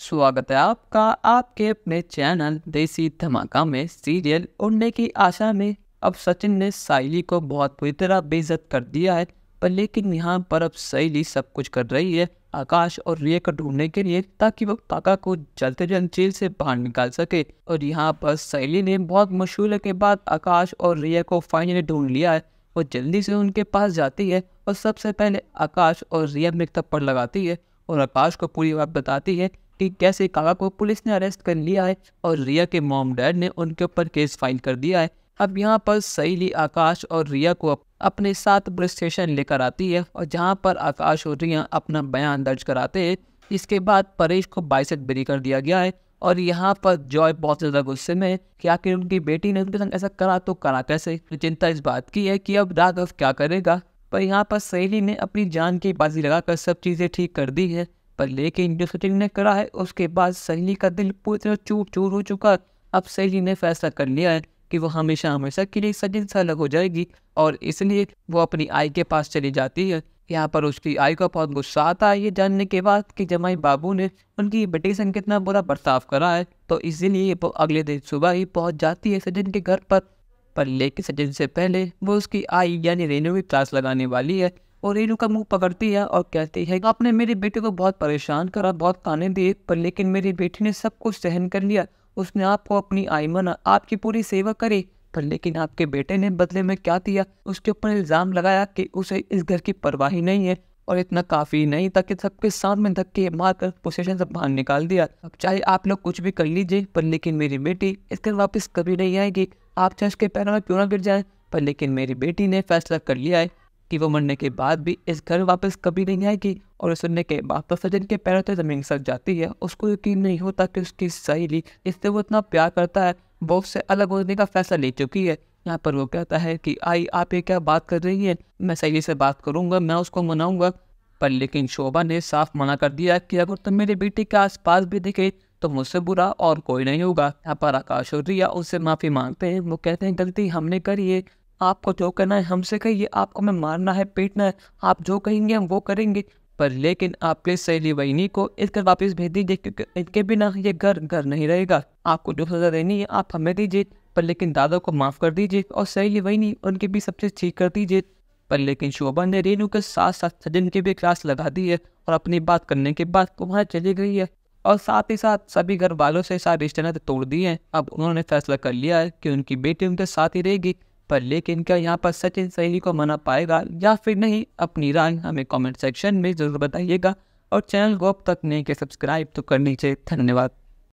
स्वागत है आपका आपके अपने चैनल देसी धमाका में। सीरियल उड़ने की आशा में अब सचिन ने साइली को बहुत बुरी तरह बेइज्जत कर दिया है, पर लेकिन यहाँ पर अब साइली सब कुछ कर रही है आकाश और रिया को ढूंढने के लिए, ताकि वो काका को जल्द से जल्द जेल से बाहर निकाल सके। और यहाँ पर साइली ने बहुत मशहूर के बाद आकाश और रिया को फाइनली ढूंढ लिया है। वो जल्दी से उनके पास जाती है और सबसे पहले आकाश और रिया में थप्पड़ लगाती है और आकाश को पूरी बात बताती है कि कैसे काका को पुलिस ने अरेस्ट कर लिया है और रिया के मॉम डैड ने उनके ऊपर केस फाइल कर दिया है। अब यहाँ पर साइली आकाश और रिया को अपने साथ पुलिस स्टेशन लेकर आती है और जहाँ पर आकाश और रिया अपना बयान दर्ज कराते हैं। इसके बाद परेश को 22 बरी कर दिया गया है और यहाँ पर जॉय बहुत ज़्यादा गुस्से में है कि आखिर उनकी बेटी ने उनके संग ऐसा करा तो करा कैसे। चिंता इस बात की है कि अब राघव क्या करेगा, पर यहाँ पर साइली ने अपनी जान की बाजी लगाकर सब चीज़ें ठीक कर दी है। पर लेकिन जो सचिन ने करा है उसके बाद साइली का दिल पूरी तरह चूर चूर हो चुका। अब साइली ने फैसला कर लिया है कि वो हमेशा हमेशा के लिए सचिन से अलग हो जाएगी और इसलिए वो अपनी आई के पास चली जाती है। यहाँ पर उसकी आई को बहुत गुस्सा आता है ये जानने के बाद कि जमाई बाबू ने उनकी बेटी से कितना बुरा बर्ताव करा है, तो इसीलिए वो अगले दिन सुबह ही पहुँच जाती है सचिन के घर पर लेकिन सचिन से पहले वो उसकी आई यानी रेनू की क्लास लगाने वाली है और रेनू का मुंह पकड़ती है और कहती है आपने मेरी बेटी को बहुत परेशान करा, बहुत ताने दिए, पर लेकिन मेरी बेटी ने सब कुछ सहन कर लिया। उसने आपको अपनी आई माना, आपकी पूरी सेवा करी, पर लेकिन आपके बेटे ने बदले में क्या दिया, उसके ऊपर इल्ज़ाम लगाया कि उसे इस घर की परवाह ही नहीं है। और इतना काफ़ी नहीं था कि सबके सामने धक्के मारकर पोजीशन से बाहर निकाल दिया। अब चाहे आप लोग कुछ भी कर लीजिए, पर लेकिन मेरी बेटी इस घर वापस कभी नहीं आएगी, आप चाहे उसके पैरों में क्यों ना गिर जाए। पर लेकिन मेरी बेटी ने फैसला कर लिया है कि वो मरने के बाद भी इस घर वापस कभी नहीं आएगी। और सुनने के बाद तो सचिन के पैरों से ज़मीन सक जाती है। उसको यकीन नहीं होता कि उसकी साइली इससे वो इतना प्यार करता है, वो उससे अलग होने का फैसला ले चुकी है। यहाँ पर वो कहता है कि आई आप ये क्या बात कर रही है, मैं साइली से बात करूँगा, मैं उसको मनाऊँगा। पर लेकिन शोभा ने साफ मना कर दिया कि अगर तुम मेरी बेटी के आसपास भी दिखे तो मुझसे बुरा और कोई नहीं होगा। यहाँ पर आकाश और रिया उससे माफ़ी मांगते हैं। वो कहते हैं गलती हमने करी है, आपको जो करना है हमसे कहिए, आपको हमें मारना है पीटना है, आप जो कहेंगे हम वो करेंगे, पर लेकिन आप प्लीज सहेली वहीनी को इस घर वापस भेज दीजिए क्योंकि इनके बिना ये घर घर नहीं रहेगा। आपको जो सजा देनी है आप हमें दीजिए, पर लेकिन दादा को माफ़ कर दीजिए और सहेली वहीनी उनकी भी सब चीज़ ठीक कर दीजिए। पर लेकिन शोभा ने रेनू के साथ साथ सचिन की भी क्लास लगा दी है और अपनी बात करने के बाद वहाँ चली गई है और साथ ही साथ सभी घर वालों से सारे रिश्ते नाते तोड़ दिए हैं। अब उन्होंने फैसला कर लिया है कि उनकी बेटी उनके साथ ही रहेगी। पर लेकिन क्या यहाँ पर सचिन सहेली को मना पाएगा या फिर नहीं, अपनी राय हमें कमेंट सेक्शन में ज़रूर बताइएगा और चैनल को अब तक नहीं कि सब्सक्राइब तो करनी चाहिए। धन्यवाद।